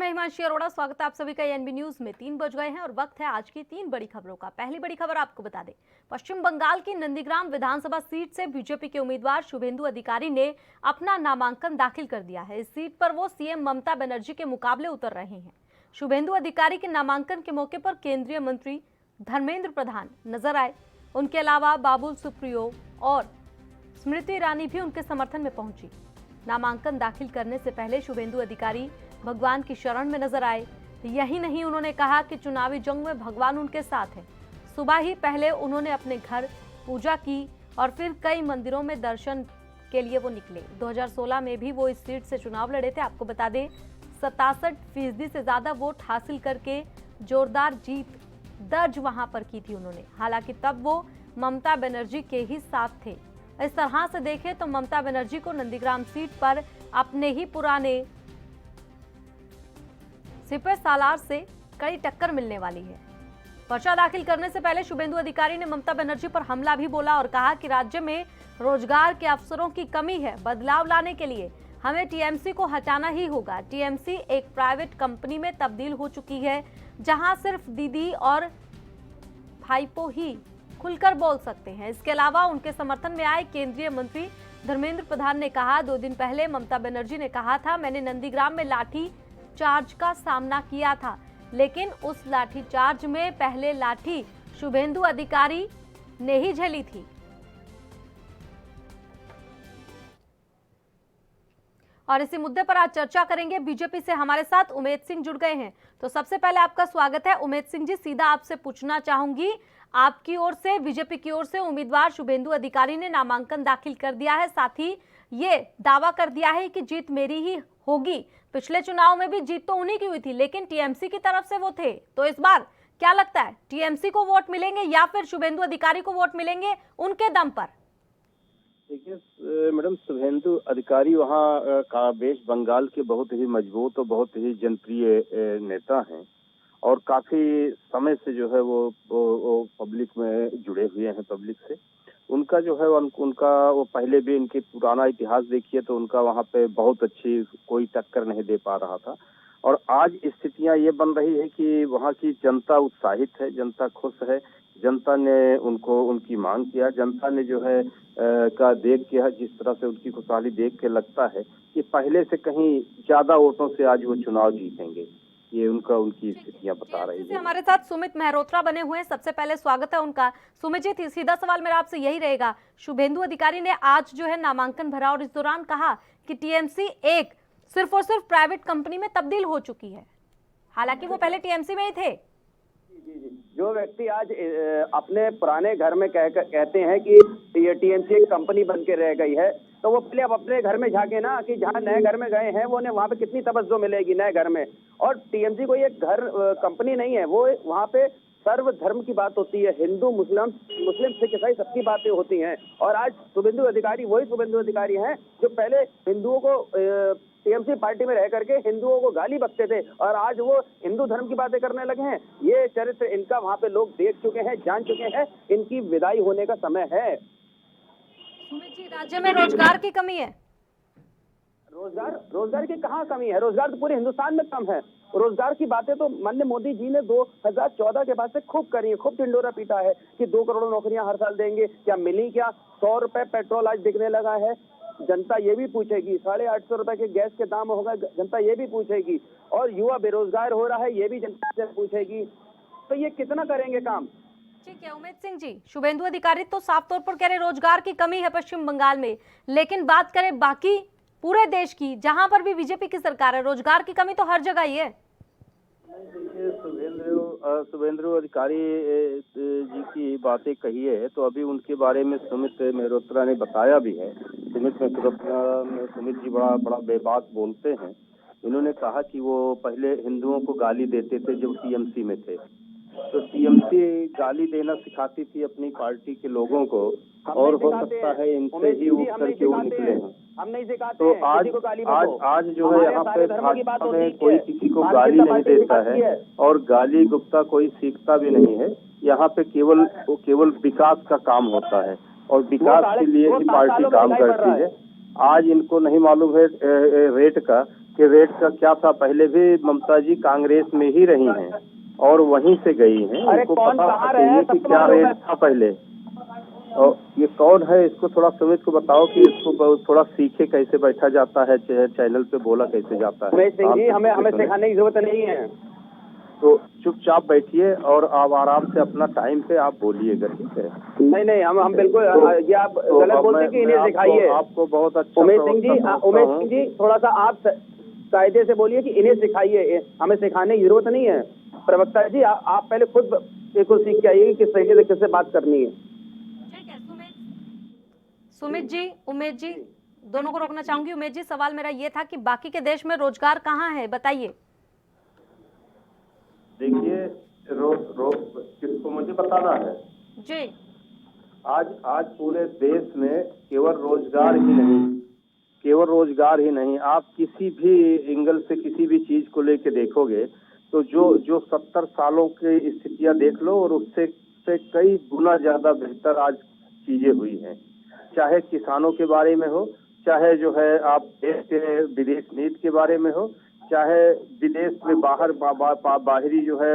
मैं हिमांशी अरोड़ा, स्वागत है आप सभी का एनबी न्यूज में। 3 बज गए हैं और वक्त है आज की 3 बड़ी खबरों का। पहली बड़ी खबर आपको बता दें, पश्चिम बंगाल की नंदीग्राम विधानसभा सीट से बीजेपी के उम्मीदवार शुभेंदु अधिकारी ने अपना नामांकन दाखिल कर दिया है। इस सीट पर वो सीएम ममता बनर्जी के मुकाबले उतर रहे हैं। शुभेंदु अधिकारी के नामांकन के मौके पर केंद्रीय मंत्री धर्मेंद्र प्रधान नजर आए। उनके अलावा बाबुल सुप्रियो और स्मृति ईरानी भी उनके समर्थन में पहुंची। नामांकन दाखिल करने से पहले शुभेंदु अधिकारी भगवान की शरण में नजर आए। यही नहीं, उन्होंने कहा कि चुनावी जंग में भगवान उनके साथ है। सुबह ही पहले उन्होंने अपने घर पूजा की और फिर कई मंदिरों में दर्शन के लिए वो निकले। 2016 में भी वो इस सीट से चुनाव लड़े थे। आपको बता दें 67% से ज्यादा वोट हासिल करके जोरदार जीत दर्ज वहां पर की थी उन्होंने। हालांकि तब वो ममता बनर्जी के ही साथ थे। इस तरह से देखें तो ममता बनर्जी को नंदीग्राम सीट पर अपने ही पुराने सिपह सालार से कड़ी टक्कर मिलने वाली है। पर्चा दाखिल करने से पहले शुभेंदु अधिकारी ने ममता बनर्जी पर हमला भी बोला और कहा कि राज्य में रोजगार के अवसरों की कमी है। बदलाव लाने के लिए हमें टीएमसी को हटाना ही होगा। टीएमसी एक प्राइवेट कंपनी में तब्दील हो चुकी है, जहां सिर्फ दीदी और भाईपो ही खुलकर बोल सकते हैं। इसके अलावा उनके समर्थन में आए केंद्रीय मंत्री धर्मेंद्र प्रधान ने कहा, 2 दिन पहले ममता बनर्जी ने कहा था मैंने नंदीग्राम में लाठी चार्ज का सामना किया था, लेकिन उस लाठी चार्ज में पहले लाठी शुभेंदु अधिकारी ने ही झेली थी। और इसी मुद्दे पर आज चर्चा करेंगे। बीजेपी से हमारे साथ उमेद सिंह जुड़ गए हैं। तो सबसे पहले आपका स्वागत है उमेद सिंह जी। सीधा आपसे पूछना चाहूंगी, आपकी ओर से, बीजेपी की ओर से उम्मीदवार शुभेंदु अधिकारी ने नामांकन दाखिल कर दिया है, साथ ही ये दावा कर दिया है कि जीत मेरी ही होगी। पिछले चुनाव में भी जीत तो उन्हीं की हुई थी, लेकिन टीएमसी की तरफ से वो थे। तो इस बार क्या लगता है, टीएमसी को वोट मिलेंगे या फिर शुभेंदु अधिकारी को वोट मिलेंगे उनके दम पर? देखिए मैडम, शुभेंदु अधिकारी वहाँ का वेस्ट बंगाल के बहुत ही मजबूत और बहुत ही जनप्रिय नेता हैं और काफी समय से जो है वो पब्लिक में जुड़े हुए हैं। पब्लिक से उनका जो है उनका वो पहले भी इनके पुराना इतिहास देखिए तो उनका वहाँ पे बहुत अच्छी कोई टक्कर नहीं दे पा रहा था। और आज स्थितियां ये बन रही है कि वहाँ की जनता उत्साहित है, जनता खुश है। जनता ने उनको उनकी मांग किया, जनता ने जो है का देख किया, जिस तरह से उनकी खुशहाली देख के लगता है कि पहले से कहीं ज्यादा वोटों से आज वो चुनाव जीतेंगे। ये उनकी स्थितियां बता रही है। हमारे साथ सुमित मेहरोत्रा बने हुए हैं, सबसे पहले स्वागत है उनका। सुमित जी, सीधा सवाल मेरा आपसे यही रहेगा, शुभेंदु अधिकारी ने आज जो है नामांकन भरा और इस दौरान कहा कि टीएमसी एक सिर्फ और सिर्फ प्राइवेट कंपनी में तब्दील हो चुकी है, हालांकि वो पहले टीएमसी में ही थे। जो व्यक्ति आज अपने पुराने घर में कहते हैं कि ये टीएमसी एक कंपनी बन के रह गई है, तो वो पहले अब अपने घर में झांके ना कि जहाँ नए घर में गए हैं वो ने वहाँ पे कितनी तवज्जो मिलेगी नए घर में। और टीएमसी कोई एक घर कंपनी नहीं है, वो वहाँ पे सर्व धर्म की बात होती है, हिंदू मुस्लिम सिख ईसाई सबकी बातें होती हैं। और आज शुभेंदु अधिकारी वही शुभेंदु अधिकारी हैं जो पहले हिंदुओं को टीएमसी पार्टी में रह करके हिंदुओं को गाली बकते थे और आज वो हिंदू धर्म की बातें करने लगे हैं। ये चरित्र इनका वहाँ पे लोग देख चुके हैं, जान चुके हैं। इनकी विदाई होने का समय है। सुमित जी, राज्य में रोजगार की कमी है। रोजगार की कहाँ कमी है? रोजगार तो पूरे हिंदुस्तान में कम है। रोजगार की बातें तो माननीय मोदी जी ने 2014 के बाद से खूब करी है, खूब ढिंडोरा पीटा है कि 2 करोड़ नौकरियां हर साल देंगे। क्या मिली? क्या 100 रुपए पेट्रोल आज दिखने लगा है। जनता ये भी पूछेगी, 850 रुपए के गैस के दाम होगा, जनता ये भी पूछेगी। और युवा बेरोजगार हो रहा है, ये भी जनता से पूछेगी। तो ये कितना करेंगे काम? ठीक है उमेद सिंह जी, शुभेंदु अधिकारी तो साफ तौर पर कह रहे रोजगार की कमी है पश्चिम बंगाल में, लेकिन बात करें बाकी पूरे देश की, जहां पर भी बीजेपी की सरकार है, रोजगार की कमी तो हर जगह ही है। शुभेंदु अधिकारी जी की बातें कही है तो अभी उनके बारे में सुमित मेहरोत्रा ने बताया भी है। सुमित जी बड़ा बेबाक बोलते हैं। इन्होंने कहा कि वो पहले हिंदुओं को गाली देते थे जब टीएमसी में थे, तो टीएमसी गाली देना सिखाती थी अपनी पार्टी के लोगों को, और हो सकता है इनसे ही उठ करके वो निकले हैं। हम नहीं सिखाते। तो आज जो है यहाँ पे भाजपा में कोई किसी को गाली नहीं देता है और गाली गुप्ता कोई सीखता भी नहीं है। यहाँ पे केवल विकास का काम होता है और विकास के लिए ही पार्टी काम करती है। आज इनको नहीं मालूम है रेट का के रेट का क्या था। पहले भी ममता जी कांग्रेस में ही रही हैं और वहीं से गई हैं। अरे उनको कौन पता कहाँ होना रहे हैं, चाहिए सब कि तो क्या मालूम रेट है। था पहले। और ये कौन है, इसको थोड़ा सुमित को बताओ कि इसको थोड़ा सीखे कैसे बैठा जाता है, चैनल पे बोला कैसे जाता है। उमेश सिंह जी, आप हमें सुने। सिखाने की जरूरत नहीं है। तो चुपचाप बैठिए और आप आराम से अपना टाइम पे आप बोलिएगा, ठीक है। नहीं, हम बिल्कुल ये आप तो गलत अब बोलते हैं कि मैं इन्हें सिखाइए। आपको बहुत अच्छा उमेश सिंह प्रवक्ता जी, थोड़ा सा आप कायदे से बोलिए कि इन्हें सिखाइए, हमें सिखाने की जरूरत नहीं है। प्रवक्ता जी, आप पहले खुद बिल्कुल सीख के आइए कि किस तरीके से किससे बात करनी है। ठीक है सुमित जी, उमेश जी दोनों को रोकना चाहूंगी। उमेश जी, सवाल मेरा ये था कि बाकी के देश में रोजगार कहाँ है, बताइए। देखिए, किसको मुझे बताना है जी। आज पूरे देश में केवल रोजगार ही नहीं, आप किसी भी एंगल से किसी भी चीज को लेके देखोगे तो जो 70 सालों की स्थितियां देख लो और उससे कई गुना ज्यादा बेहतर आज चीजें हुई हैं। चाहे किसानों के बारे में हो, चाहे जो है आप देश के विदेश नीति के बारे में हो, चाहे विदेश में बाहरी जो है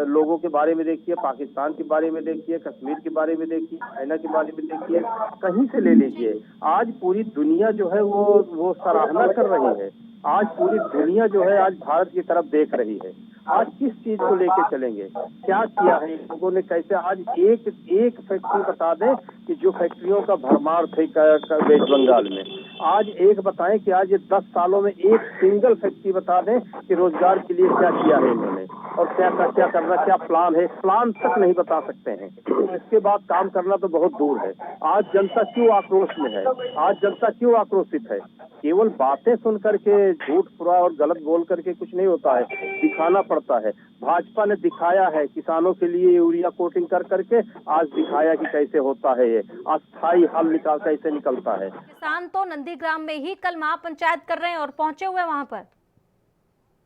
लोगों के बारे में देखिए, पाकिस्तान के बारे में देखिए, कश्मीर के बारे में देखिए, चाइना के बारे में देखिए, कहीं से ले लीजिए। आज पूरी दुनिया जो है वो सराहना कर रही है। आज पूरी दुनिया जो है आज भारत की तरफ देख रही है। आज किस चीज को लेके चलेंगे, क्या किया है इन लोगों ने, कैसे। आज एक फैक्ट्री बता दें कि जो फैक्ट्रियों का भरमार थे वेस्ट बंगाल में, आज एक बताएं कि आज ये 10 सालों में एक सिंगल फैक्ट्री बता दें कि रोजगार के लिए क्या किया है इन्होंने और क्या करना, क्या प्लान है, प्लान तक नहीं बता सकते हैं। इसके बाद काम करना तो बहुत दूर है। आज जनता क्यों आक्रोश में है, आज जनता क्यों आक्रोशित है। केवल बातें सुन करके, झूठ फुरा और गलत बोल करके कुछ नहीं होता है, दिखाना पड़ता है। भाजपा ने दिखाया है किसानों के लिए यूरिया कोटिंग कर करके, आज दिखाया कि कैसे होता है, ये अस्थायी हल कैसे निकलता है। किसान तो नंदीग्राम में ही कल महापंचायत कर रहे हैं और पहुंचे हुए वहां पर।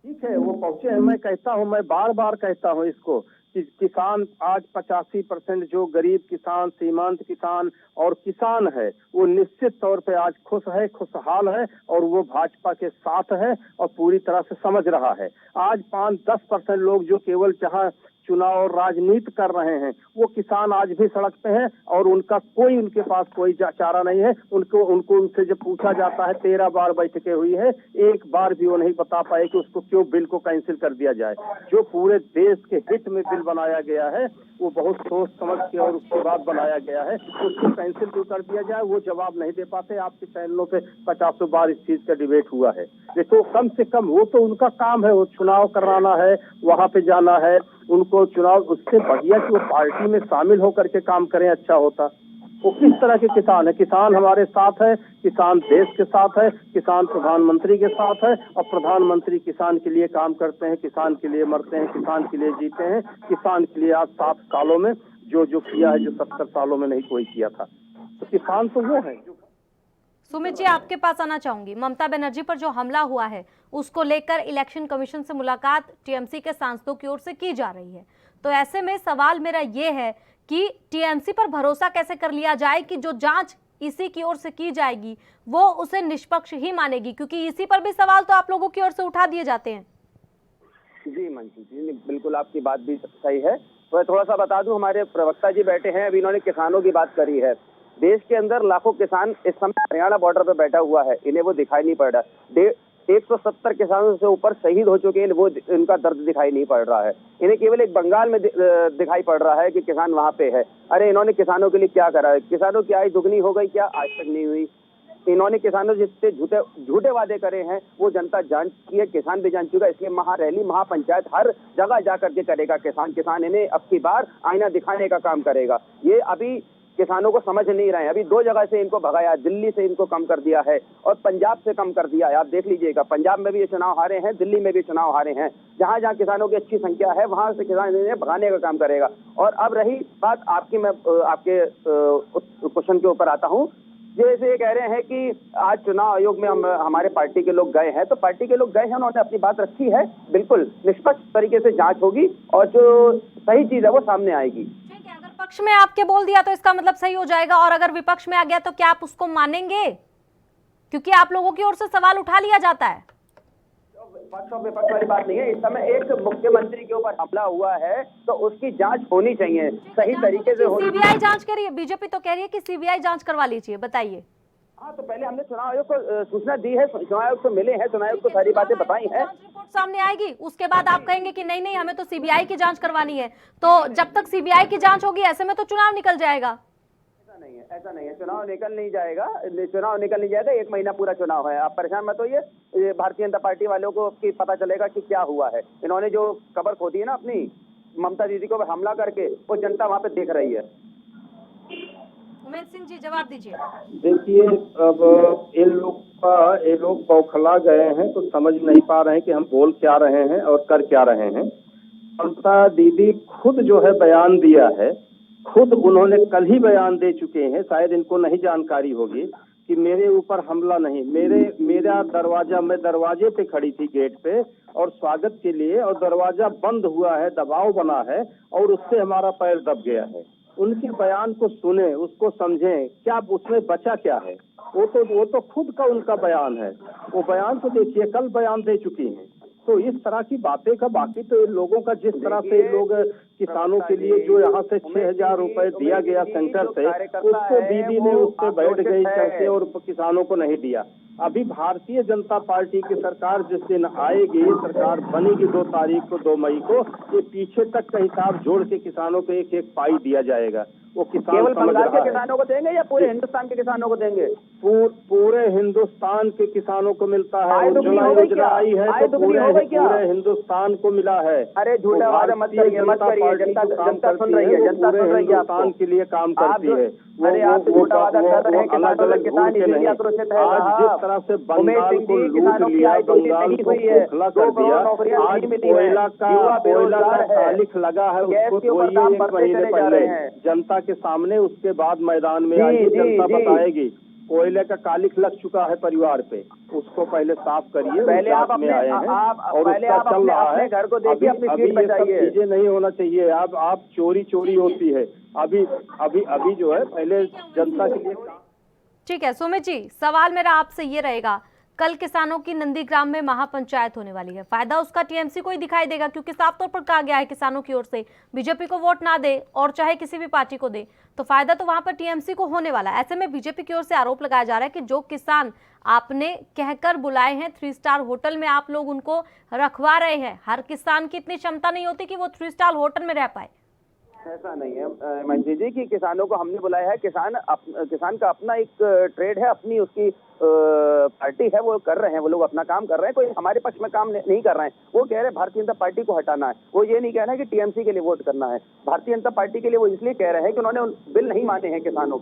ठीक है, वो पहुंचे हैं। मैं कहता हूं, मैं बार बार कहता हूं इसको कि किसान आज 85% जो गरीब किसान, सीमांत किसान और किसान है, वो निश्चित तौर पे आज खुश है, खुशहाल है और वो भाजपा के साथ है और पूरी तरह से समझ रहा है। आज 5-10% लोग जो केवल जहां चुनाव और राजनीति कर रहे हैं, वो किसान आज भी सड़क पे हैं और उनके पास कोई चारा नहीं है। उनसे जब पूछा जाता है, 13 बार बैठकें हुई है, एक बार भी वो नहीं बता पाए कि उसको क्यों बिल को कैंसिल कर दिया जाए। जो पूरे देश के हित में बिल बनाया गया है, वो बहुत सोच समझ के और उसके बाद बनाया गया है, उसको कैंसिल क्यों कर दिया जाए, वो जवाब नहीं दे पाते। आपके चैनलों पे 50 बार इस चीज का डिबेट हुआ है। देखो, कम से कम वो तो उनका काम है, वो चुनाव कराना है, वहां पे जाना है उनको चुनाव। उससे बढ़िया कि वो पार्टी में शामिल होकर के काम करें, अच्छा होता। वो किस तरह के किसान है, किसान हमारे साथ है, किसान देश के साथ है, किसान प्रधानमंत्री के साथ है और प्रधानमंत्री किसान के लिए काम करते हैं, किसान के लिए मरते हैं, किसान के लिए जीते हैं, किसान के लिए आज 7 सालों में जो किया है, जो 70 सालों में नहीं कोई किया था। तो किसान तो वो है। सुमित जी, आपके पास आना चाहूंगी। ममता बनर्जी पर जो हमला हुआ है उसको लेकर इलेक्शन कमीशन से मुलाकात टीएमसी के सांसदों की ओर से की जा रही है, तो ऐसे में सवाल मेरा ये है कि टीएमसी पर भरोसा कैसे कर लिया जाए कि जो जांच इसी की ओर से की जाएगी वो उसे निष्पक्ष ही मानेगी, क्योंकि इसी पर भी सवाल तो आप लोगों की ओर से उठा दिए जाते हैं। जी मंजू जी, बिल्कुल आपकी बात भी सही है। तो थोड़ा सा बता दूं, हमारे प्रवक्ता जी बैठे हैं, अभी इन्होंने किसानों की बात करी है। देश के अंदर लाखों किसान इस समय हरियाणा बॉर्डर पे बैठा हुआ है, इन्हें वो दिखाई नहीं पड़ रहा। 170 किसानों से ऊपर शहीद हो चुके हैं, वो इनका दर्द दिखाई नहीं पड़ रहा है। इन्हें केवल एक बंगाल में दिखाई पड़ रहा है कि किसान वहां पे है। अरे इन्होंने किसानों के लिए क्या करा है? किसानों की आय दुगनी हो गई क्या? आज तक नहीं हुई। इन्होंने किसानों जिससे झूठे वादे करे हैं वो जनता जान चुकी है, किसान भी जान चुका है। इसलिए महारैली, महापंचायत हर जगह जाकर के करेगा किसान इन्हें अब की बार आईना दिखाने का काम करेगा। ये अभी किसानों को समझ नहीं रहे हैं। अभी 2 जगह से इनको भगाया, दिल्ली से इनको कम कर दिया है और पंजाब से कम कर दिया है। आप देख लीजिएगा, पंजाब में भी ये चुनाव हारे हैं, दिल्ली में भी चुनाव हारे हैं। जहां जहां किसानों की अच्छी संख्या है वहां से किसान इन्हें भगाने का काम करेगा। और अब रही बात आपकी, मैं आपके क्वेश्चन के ऊपर आता हूँ। जैसे ये कह रहे हैं कि आज चुनाव आयोग में हमारे पार्टी के लोग गए हैं, तो पार्टी के लोग गए हैं, उन्होंने अपनी बात रखी है। बिल्कुल निष्पक्ष तरीके से जांच होगी और जो सही चीज है वो सामने आएगी। ठीक है, अगर पक्ष में आपके बोल दिया तो इसका मतलब सही हो जाएगा, और अगर विपक्ष में आ गया तो क्या आप उसको मानेंगे? क्योंकि आप लोगों की ओर से सवाल उठा लिया जाता है। पक्ष और विपक्ष वाली बात नहीं है। इस समय एक मुख्यमंत्री के ऊपर हमला हुआ है तो उसकी जांच होनी चाहिए, सही तरीके से होनी। सीबीआई जांच करिए, बीजेपी तो कह रही है कि सीबीआई जांच करवा लीजिए, बताइए। हाँ, तो पहले हमने चुनाव आयोग को सूचना दी है, चुनाव आयोग को मिले हैं, चुनाव आयोग को सारी बातें बताई हैं। रिपोर्ट सामने आएगी, उसके बाद आप कहेंगे कि नहीं नहीं हमें तो सीबीआई की जांच करवानी है। तो जब तक सीबीआई की जांच होगी ऐसे में तो चुनाव निकल जाएगा। ऐसा नहीं है, चुनाव निकल नहीं जाएगा, एक महीना पूरा चुनाव है। आप परेशान मत होइए, भारतीय जनता पार्टी वालों को की पता चलेगा कि क्या हुआ है। इन्होंने जो खबर खोदी है ना अपनी ममता दीदी को हमला करके, वो जनता वहां पे देख रही है। उमेश सिंह जी जवाब दीजिए। देखिए, अब ये लोग बौखला गए हैं तो समझ नहीं पा रहे हैं कि हम बोल क्या रहे हैं और कर क्या रहे हैं। ममता दीदी खुद जो है बयान दिया है, खुद उन्होंने कल ही बयान दे चुके हैं, शायद इनको नहीं जानकारी होगी कि मेरे ऊपर हमला नहीं, मेरा दरवाजा, मैं दरवाजे पे खड़ी थी गेट पे और स्वागत के लिए, और दरवाजा बंद हुआ है, दबाव बना है और उससे हमारा पैर दब गया है। उनके बयान को सुने, उसको समझें, क्या उसमें बचा क्या है। वो तो खुद का उनका बयान है, वो बयान तो देखिए कल बयान दे चुकी हैं। तो इस तरह की बातें का, बाकी तो लोगों का जिस तरह से लोग किसानों के लिए जो यहाँ से 6,000 रुपए दिया गया सेंटर से, उसको दीदी ने उससे बैठ गई करके और किसानों को नहीं दिया। अभी भारतीय जनता पार्टी की सरकार जिस दिन आएगी, सरकार बनेगी 2 तारीख को, 2 मई को, ये पीछे तक का हिसाब जोड़ के किसानों को एक एक पाई दिया जाएगा। वो किसान केवल बंगाल के किसानों को देंगे या पूरे हिंदुस्तान के किसानों को देंगे? पूरे हिंदुस्तान के किसानों को मिलता है। उज्ज्वला योजना आई है तो पूरे हिंदुस्तान को मिला है। अरे झूठा वादा मत करिए, जनता सुन रही है, जनता सुन रही है, हिंदुस्तान के लिए काम करती है। अरे आप झूठा वादा कर रहे हैं, किसान इसीलिए आक्रोशित है। आज जिस तरह से बंगाल को लूट लिया, बंगाल को खोखला कर दिया, आज कोयला का तालिख लगा है, उसको धोइए 1 महीने पहले जनता के सामने, उसके बाद मैदान में आएगी, जनता बताएगी। कोयले का कालिख लग चुका है परिवार पे, उसको पहले साफ करिए। पहले आप अपने आए हैं और उसका चल रहा है। घर को देखिए, अपनी अभी ये सब चीजें नहीं होना चाहिए। आप चोरी होती है अभी जो है, पहले जनता के लिए। ठीक है सुमित जी, सवाल मेरा आपसे ये रहेगा, कल किसानों की नंदीग्राम में महापंचायत होने वाली है, फायदा उसका टीएमसी को ही दिखाई देगा, क्योंकि साफ तौर पर कहा गया है किसानों की ओर से बीजेपी को वोट ना दे और चाहे किसी भी पार्टी को दे, तो फायदा तो वहां पर टीएमसी को होने वाला है। ऐसे में बीजेपी की ओर से आरोप लगाया जा रहा है कि जो किसान आपने कहकर बुलाए हैं 3 स्टार होटल में, आप लोग उनको रखवा रहे हैं। हर किसान की इतनी क्षमता नहीं होती कि वो 3 स्टार होटल में रह पाए। ऐसा नहीं है मंजी जी कि किसानों को हमने बुलाया है। किसान का अपना एक ट्रेड है, अपनी उसकी पार्टी है, वो कर रहे हैं, वो लोग अपना काम कर रहे हैं, कोई हमारे पक्ष में काम नहीं कर रहे हैं। वो कह रहे हैं भारतीय जनता पार्टी को हटाना है, वो ये नहीं कह रहे हैं कि टीएमसी के लिए वोट करना है। भारतीय जनता पार्टी के लिए वो इसलिए कह रहे हैं कि उन्होंने बिल नहीं माने हैं किसानों,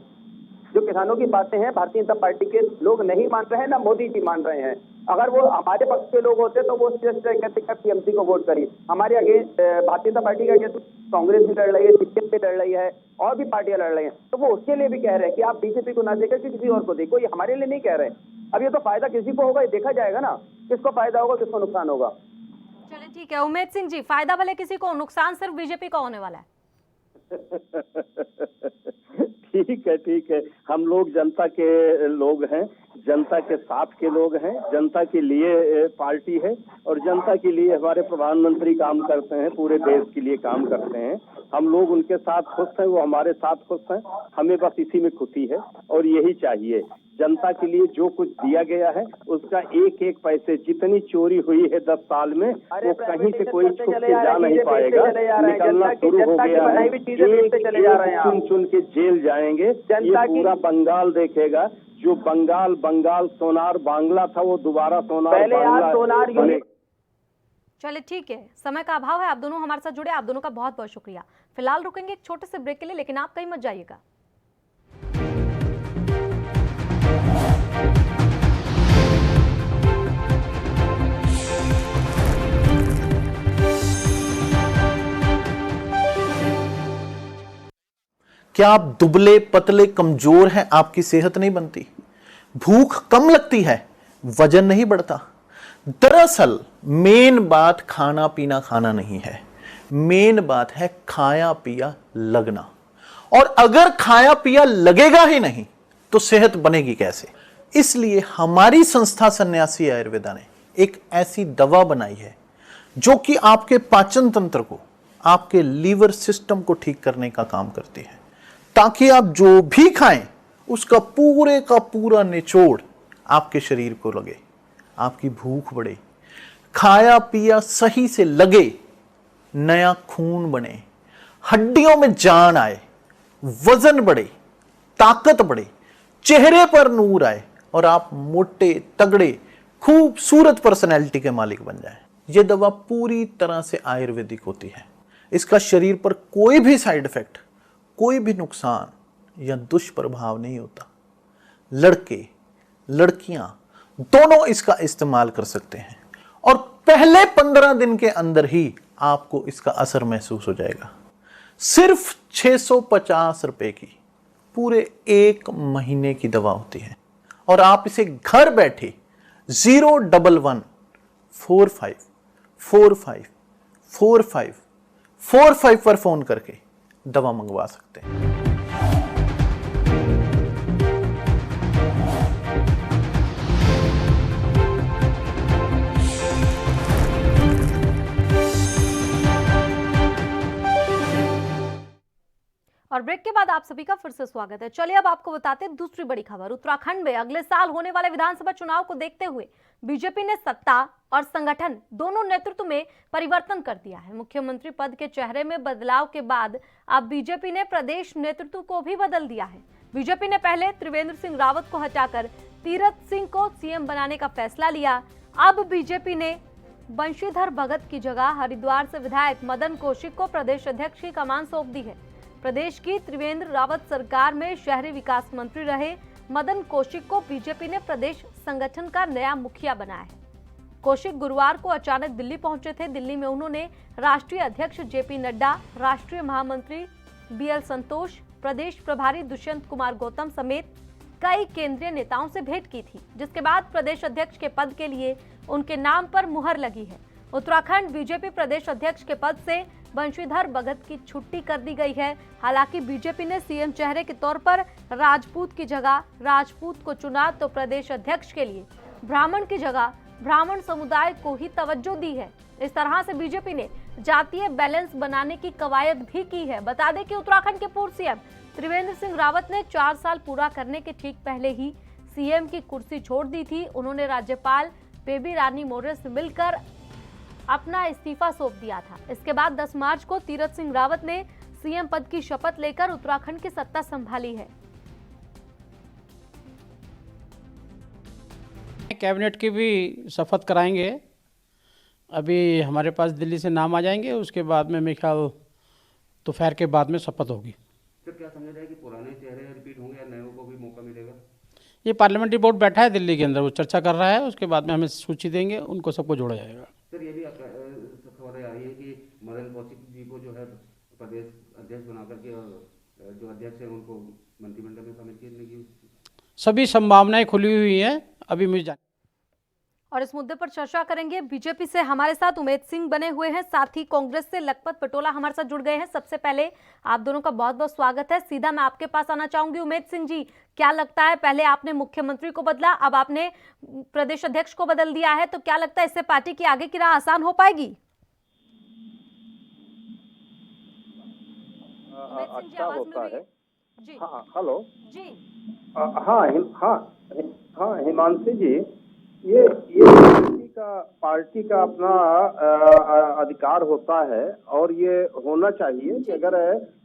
जो किसानों की बातें हैं भारतीय जनता पार्टी के लोग नहीं मान रहे हैं, ना मोदी जी मान रहे हैं। अगर वो हमारे पक्ष के लोग होते तो वो कहते टीएमसी को वोट करिए। हमारे आगे भारतीय जनता पार्टी का कहते कांग्रेस भी लड़ रही है, सीपीएम भी लड़ रही है, और भी पार्टियां लड़ रही हैं, तो वो उसके लिए भी कह रहे हैं कि आप बीजेपी को ना देकर किसी और को देखो। ये हमारे लिए नहीं कह रहे। अब ये तो फायदा किसी को होगा, ये देखा जाएगा ना, किसको फायदा होगा, किसको नुकसान होगा। चलिए ठीक है उमेश सिंह जी, फायदा भले किसी को, नुकसान सिर्फ बीजेपी का होने वाला है। ठीक है, हम लोग जनता के लोग हैं, जनता के साथ के लोग हैं, जनता के लिए पार्टी है और जनता के लिए हमारे प्रधानमंत्री काम करते हैं, पूरे देश के लिए काम करते हैं। हम लोग उनके साथ खुश हैं, वो हमारे साथ खुश हैं। हमें बस इसी में खुशी है और यही चाहिए। जनता के लिए जो कुछ दिया गया है उसका एक एक पैसे, जितनी चोरी हुई है 10 साल में, वो कहीं से कोई छुप के जा नहीं पाएगा। निकलना शुरू हो गया है, चुन के जेल जाएंगे। ये पूरा बंगाल देखेगा, जो बंगाल सोनार बांग्ला था, वो दोबारा सोनार बांग्ला। चलिए ठीक है, समय का अभाव है, आप दोनों हमारे साथ जुड़े, आप दोनों का बहुत बहुत शुक्रिया। फिलहाल रुकेंगे एक छोटे से ब्रेक के लिए, लेकिन आप कहीं मत जाइएगा। क्या आप दुबले पतले कमजोर हैं, आपकी सेहत नहीं बनती, भूख कम लगती है, वजन नहीं बढ़ता? दरअसल मेन बात खाना पीना खाना नहीं है, मेन बात है खाया पिया लगना। और अगर खाया पिया लगेगा ही नहीं तो सेहत बनेगी कैसे? इसलिए हमारी संस्था सन्यासी आयुर्वेदा ने एक ऐसी दवा बनाई है जो कि आपके पाचन तंत्र को, आपके लीवर सिस्टम को ठीक करने का काम करती है, ताकि आप जो भी खाएं उसका पूरे का पूरा निचोड़ आपके शरीर को लगे, आपकी भूख बढ़े, खाया पिया सही से लगे, नया खून बने, हड्डियों में जान आए, वजन बढ़े, ताकत बढ़े, चेहरे पर नूर आए और आप मोटे तगड़े खूबसूरत पर्सनैलिटी के मालिक बन जाएं। यह दवा पूरी तरह से आयुर्वेदिक होती है। इसका शरीर पर कोई भी साइड इफेक्ट, कोई भी नुकसान या दुष्प्रभाव नहीं होता। लड़के लड़कियां दोनों इसका इस्तेमाल कर सकते हैं और पहले 15 दिन के अंदर ही आपको इसका असर महसूस हो जाएगा। सिर्फ 650 रुपए की पूरे 1 महीने की दवा होती है और आप इसे घर बैठे 01145454545 पर फोन करके दवा मंगवा सकते हैं। और ब्रेक के बाद आप सभी का फिर से स्वागत है। चलिए अब आपको बताते हैं दूसरी बड़ी खबर। उत्तराखंड में अगले साल होने वाले विधानसभा चुनाव को देखते हुए बीजेपी ने सत्ता और संगठन दोनों नेतृत्व में परिवर्तन कर दिया है। मुख्यमंत्री पद के चेहरे में बदलाव के बाद अब बीजेपी ने प्रदेश नेतृत्व को भी बदल दिया है। बीजेपी ने पहले त्रिवेंद्र सिंह रावत को हटाकर तीरथ सिंह को सीएम बनाने का फैसला लिया। अब बीजेपी ने बंशीधर भगत की जगह हरिद्वार से विधायक मदन कौशिक को प्रदेश अध्यक्ष की कमान सौंप दी है। प्रदेश की त्रिवेंद्र रावत सरकार में शहरी विकास मंत्री रहे मदन कौशिक को बीजेपी ने प्रदेश संगठन का नया मुखिया बनाया है। कौशिक गुरुवार को अचानक दिल्ली पहुंचे थे। दिल्ली में उन्होंने राष्ट्रीय अध्यक्ष जेपी नड्डा, राष्ट्रीय महामंत्री बीएल संतोष, प्रदेश प्रभारी दुष्यंत कुमार गौतम समेत कई केंद्रीय नेताओं से भेंट की थी, जिसके बाद प्रदेश अध्यक्ष के पद के लिए उनके नाम पर मुहर लगी है। उत्तराखंड बीजेपी प्रदेश अध्यक्ष के पद से बंशीधर भगत की छुट्टी कर दी गई है। हालांकि बीजेपी ने सीएम चेहरे के तौर पर राजपूत की जगह राजपूत को चुना, तो प्रदेश अध्यक्ष के लिए ब्राह्मण की जगह ब्राह्मण समुदाय को ही तवज्जो दी है। इस तरह से बीजेपी ने जातीय बैलेंस बनाने की कवायद भी की है। बता दें कि उत्तराखंड के पूर्व सीएम त्रिवेंद्र सिंह रावत ने 4 साल पूरा करने के ठीक पहले ही सीएम की कुर्सी छोड़ दी थी। उन्होंने राज्यपाल बेबी रानी मौर्य से मिलकर अपना इस्तीफा सौंप दिया था। इसके बाद 10 मार्च को तीरथ सिंह रावत ने सीएम पद की शपथ लेकर उत्तराखंड की सत्ता संभाली है। कैबिनेट की भी शपथ कराएंगे। अभी हमारे पास दिल्ली से नाम आ जाएंगे, उसके बाद में मेरे ख्याल दोपहर के बाद में शपथ होगी। तो क्या समझ रहे हैं कि पुराने चेहरे रिपीट होंगे या नए को भी मौका मिलेगा? ये पार्लियामेंट्री बोर्ड बैठा है दिल्ली के अंदर, वो चर्चा कर रहा है, उसके बाद में हमें सूची देंगे, उनको सबको जोड़ा जाएगा। सर ये भी खबर आ रही है कि मदन कौशिक जी को जो है प्रदेश अध्यक्ष बना करके जो अध्यक्ष है उनको मंत्रिमंडल में शामिल करने की सभी संभावनाएं खुली हुई हैं। अभी मुझे और इस मुद्दे पर चर्चा करेंगे। बीजेपी से हमारे साथ उमेद सिंह बने हुए हैं, साथ ही कांग्रेस से लखपत पटोला हमारे साथ जुड़ गए हैं। सबसे पहले आप दोनों का बहुत बहुत स्वागत है। सीधा मैं आपके पास आना चाहूंगी। उमेद सिंह जी, क्या लगता है, पहले आपने मुख्यमंत्री को बदला, अब आपने प्रदेश अध्यक्ष को बदल दिया है, तो क्या लगता है इससे पार्टी की आगे की राह आसान हो पाएगी? अच्छा होता है जी। हाँ, हेलो जी। हाँ हिमांशु जी, ये पार्टी का अपना अधिकार होता है और ये होना चाहिए कि अगर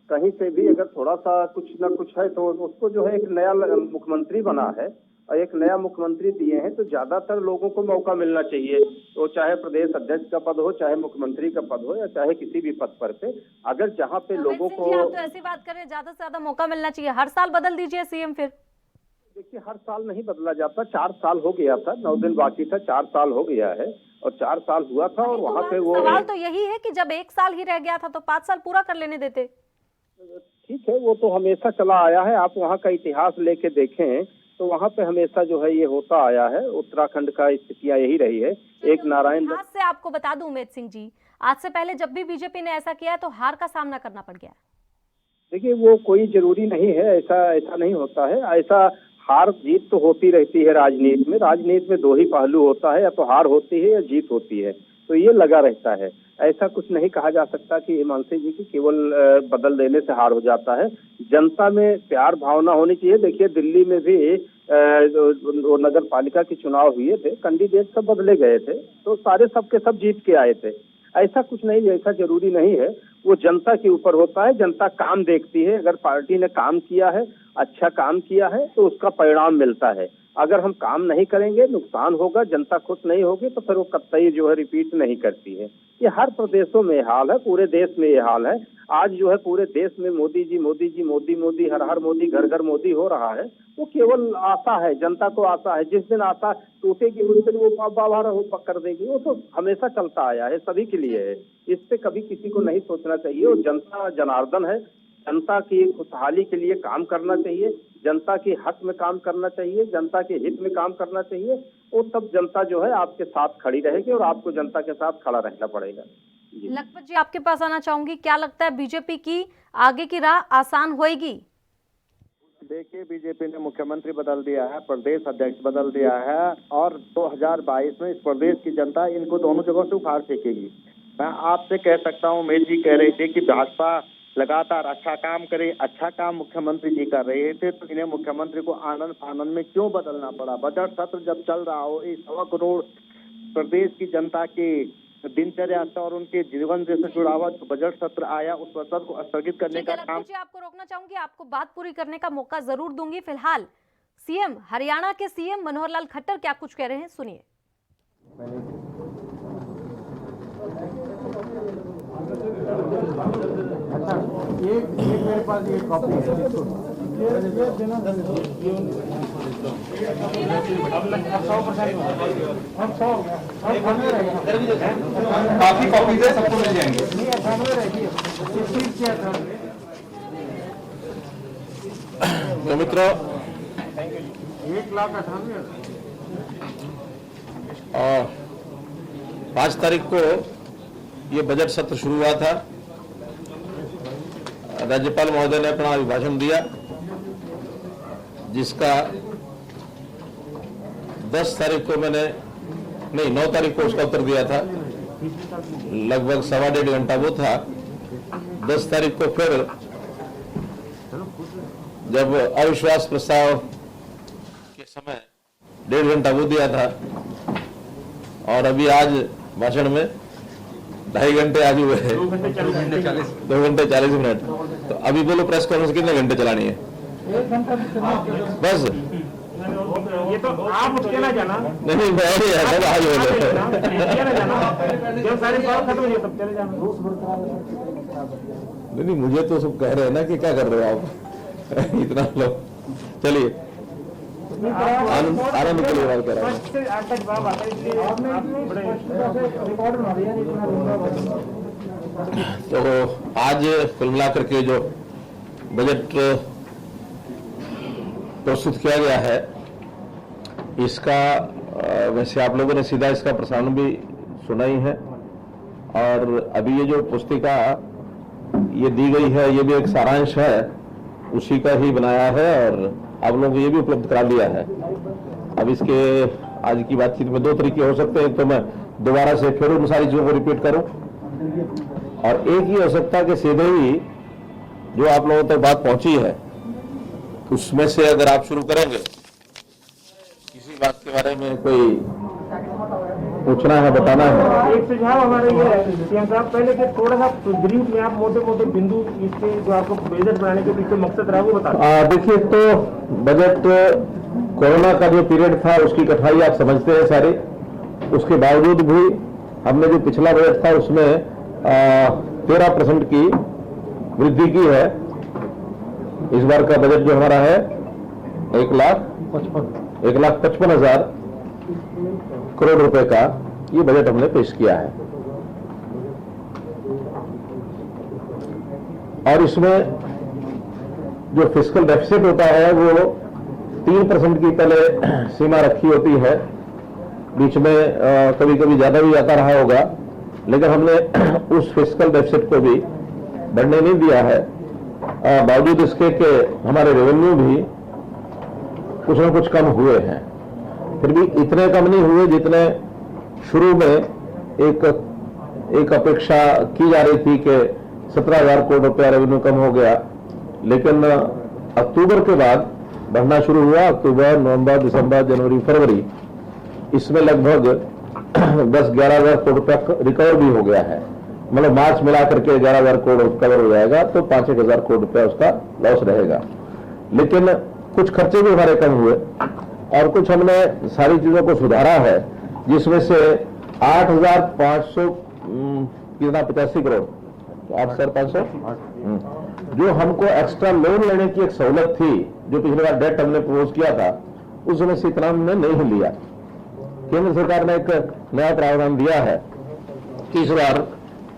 कहीं से भी अगर थोड़ा सा कुछ ना कुछ है तो उसको जो है एक नया मुख्यमंत्री बना है और एक नया मुख्यमंत्री दिए हैं, तो ज्यादातर लोगों को मौका मिलना चाहिए। तो चाहे प्रदेश अध्यक्ष का पद हो, चाहे मुख्यमंत्री का पद हो, या चाहे किसी भी पद पर पे, अगर जहाँ पे लोगों को आप तो ऐसी बात करें, ज्यादा से ज्यादा मौका मिलना चाहिए। हर साल बदल दीजिए सीएम फिर। देखिए, हर साल नहीं बदला जाता। 4 साल हो गया था, 9 दिन बाकी था, 4 साल हो गया है और 4 साल हुआ था और वहाँ पे वो सवाल तो यही है कि जब 1 साल ही रह गया था तो 5 साल पूरा कर लेने देते। ठीक है, वो तो हमेशा चला आया है। आप वहाँ का इतिहास लेके देखें तो वहाँ पे हमेशा जो है ये होता आया है। उत्तराखंड का स्थितियाँ यही रही है। एक नारायण इतिहास से आपको बता दूं उमेद सिंह जी, आज से पहले जब भी बीजेपी ने ऐसा किया है तो हार का सामना करना पड़ गया। देखिए, वो कोई जरूरी नहीं है, ऐसा नहीं होता है। ऐसा हार जीत तो होती रहती है राजनीति में। राजनीति में दो ही पहलू होता है, या तो हार होती है या जीत होती है, तो ये लगा रहता है। ऐसा कुछ नहीं कहा जा सकता कि हिमांशु जी की केवल बदल देने से हार हो जाता है। जनता में प्यार भावना होनी चाहिए। देखिए दिल्ली में भी वो नगर पालिका के चुनाव हुए थे, कैंडिडेट सब बदले गए थे, तो सारे सबके सब जीत के आए थे। ऐसा कुछ नहीं, ऐसा जरूरी नहीं है, वो जनता के ऊपर होता है। जनता काम देखती है, अगर पार्टी ने काम किया है, अच्छा काम किया है, तो उसका परिणाम मिलता है। अगर हम काम नहीं करेंगे, नुकसान होगा, जनता खुश नहीं होगी, तो फिर वो कतई जो है रिपीट नहीं करती है। ये हर प्रदेशों में हाल है, पूरे देश में ये हाल है। आज जो है पूरे देश में मोदी जी मोदी जी मोदी मोदी हर हर मोदी घर घर मोदी हो रहा है। वो केवल आशा है, जनता को आशा है। जिस दिन आशा टूटेगी उस दिन वो बाबा कर देगी। वो तो हमेशा चलता आया है, सभी के लिए है। इस पे कभी किसी को नहीं सोचना चाहिए। और जनता जनार्दन है, जनता की खुशहाली के लिए काम करना चाहिए, जनता के हक में काम करना चाहिए, जनता के हित में काम करना चाहिए। वो तब जनता जो है आपके साथ खड़ी रहेगी और आपको जनता के साथ खड़ा रहना पड़ेगा। लखपत जी, आपके पास आना चाहूंगी, क्या लगता है बीजेपी की आगे की राह आसान होएगी? देखिए, बीजेपी ने मुख्यमंत्री बदल दिया है, प्रदेश अध्यक्ष बदल दिया है, और 2022 में इस प्रदेश की जनता इनको दोनों जगह से उखाड़ फेंकेगी। मैं आपसे कह सकता हूँ, उमेश जी कह रहे थे कि भाजपा लगातार अच्छा काम करे, अच्छा काम मुख्यमंत्री जी कर रहे थे, तो इन्हें मुख्यमंत्री को आनंद फानंद में क्यों बदलना पड़ा? बजट सत्र जब चल रहा हो, इस 1.25 करोड़ प्रदेश की जनता के दिनचर्या और उनके जीवन से जुड़ा हुआ जो बजट सत्र आया, उस सत्र को स्थगित करने का काम। आपको रोकना चाहूंगी, आपको बात पूरी करने का मौका जरूर दूंगी। फिलहाल सीएम, हरियाणा के सीएम मनोहर लाल खट्टर क्या कुछ कह रहे हैं, सुनिए। अच्छा, एक मेरे पास ये कॉपी है, काफी कॉपीज है, सबको मिल जाएंगे। तो मित्रों, 1,98,000 5 तारीख को ये बजट सत्र शुरू हुआ था। राज्यपाल महोदय ने अपना अभिभाषण दिया, जिसका 10 तारीख को मैंने नहीं 9 तारीख को उसका उत्तर दिया था। लगभग 1.25 घंटा वो था। 10 तारीख को फिर जब अविश्वास प्रस्ताव के समय 1.5 घंटा वो दिया था, और अभी आज भाषण में 2.5 घंटे आज हुए हैं, 2 घंटे 40 मिनट। तो अभी बोलो प्रेस कॉन्फ्रेंस कितने घंटे चलानी है? बस ये तो आप उसके ना जाना, नहीं, मैं आज नहीं, मुझे तो सब कह रहे हैं ना कि क्या कर रहे हो आप इतना लोग। चलिए, आनंद के लिए बात कर रहा हूँ। तो आज कुल मिलाकर के जो बजट प्रस्तुत किया गया है, इसका वैसे आप लोगों ने सीधा इसका प्रसारण भी सुना ही है, और अभी ये जो पुस्तिका ये दी गई है, ये भी एक सारांश है, उसी का ही बनाया है, और आप लोगों को ये भी उपलब्ध करा दिया है। अब इसके आज की बातचीत में 2 तरीके हो सकते हैं, तो मैं दोबारा से फिर उन सारी चीजों को रिपीट करूं, और एक ही हो सकता है कि सीधे ही जो आप लोगों तक बात पहुंची है उसमें से अगर आप शुरू करेंगे, किसी बात के बारे में कोई पूछना है, बताना है। एक सुझाव हमारे ये है सीएम साहब, पहले के थोड़ा सा ब्रीफ में आप मोटे मोटे बिंदु इसके जो आपको बजट बनाने के पीछे मकसद रहा वो बता। देखिए, तो बजट कोरोना का जो पीरियड था उसकी कठिनाई आप समझते हैं सारी। उसके बावजूद भी हमने जो पिछला बजट था उसमें 13% की वृद्धि की है। इस बार का बजट जो हमारा है 1,55,000 करोड़ रुपए का ये बजट हमने पेश किया है, और इसमें जो फिस्कल डेफिसिट होता है वो 3% की पहले सीमा रखी होती है। बीच में कभी कभी ज्यादा भी जाता रहा होगा, लेकिन हमने उस फिस्कल डेफिसिट को भी बढ़ने नहीं दिया है। बावजूद इसके कि हमारे रेवेन्यू भी कुछ ना कुछ कम हुए हैं, फिर भी इतने कम नहीं हुए जितने शुरू में एक अपेक्षा की जा रही थी कि 17,000 करोड़ रुपया रेवेन्यू कम हो गया। लेकिन अक्टूबर के बाद बढ़ना शुरू हुआ। अक्टूबर, नवंबर, दिसंबर, जनवरी, फरवरी, इसमें लगभग 10-11 हजार करोड़ रुपया रिकवर भी हो गया है। मतलब मार्च मिला करके 11,000 करोड़ कवर हो जाएगा, तो 5-1 हजार करोड़ रुपया उसका लॉस रहेगा। लेकिन कुछ खर्चे भी हमारे कम हुए और कुछ हमने सारी चीजों को सुधारा है, जिसमें से 8,585 करोड़, 8,500 जो हमको एक्स्ट्रा लोन लेने की एक सहूलत थी, जो पिछले बार डेट हमने प्रपोज किया था, उसमें से इतना हमने नहीं लिया। केंद्र सरकार ने एक नया प्रावधान दिया है कि इस बार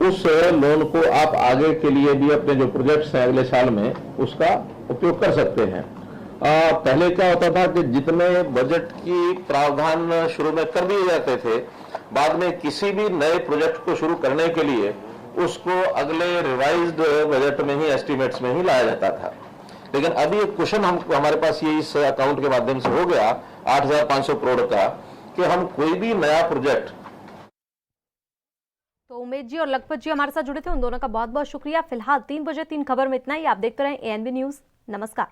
उस लोन को आप आगे के लिए भी अपने जो प्रोजेक्ट्स हैं अगले साल में उसका उपयोग कर सकते हैं। पहले क्या होता था कि जितने बजट की प्रावधान शुरू में कर दिए जाते थे, बाद में किसी भी नए प्रोजेक्ट को शुरू करने के लिए उसको अगले रिवाइज्ड बजट में ही, एस्टिमेट्स में ही लाया जाता था। लेकिन अभी एक क्वेश्चन हमारे पास ये इस अकाउंट के माध्यम से हो गया 8,500 करोड़ का, कि हम कोई भी नया प्रोजेक्ट। तो उमेश जी और लखपत जी हमारे साथ जुड़े थे, उन दोनों का बहुत बहुत शुक्रिया। फिलहाल 3 बजे 3 खबर में इतना ही। आप देखते रहें ANB न्यूज। नमस्कार।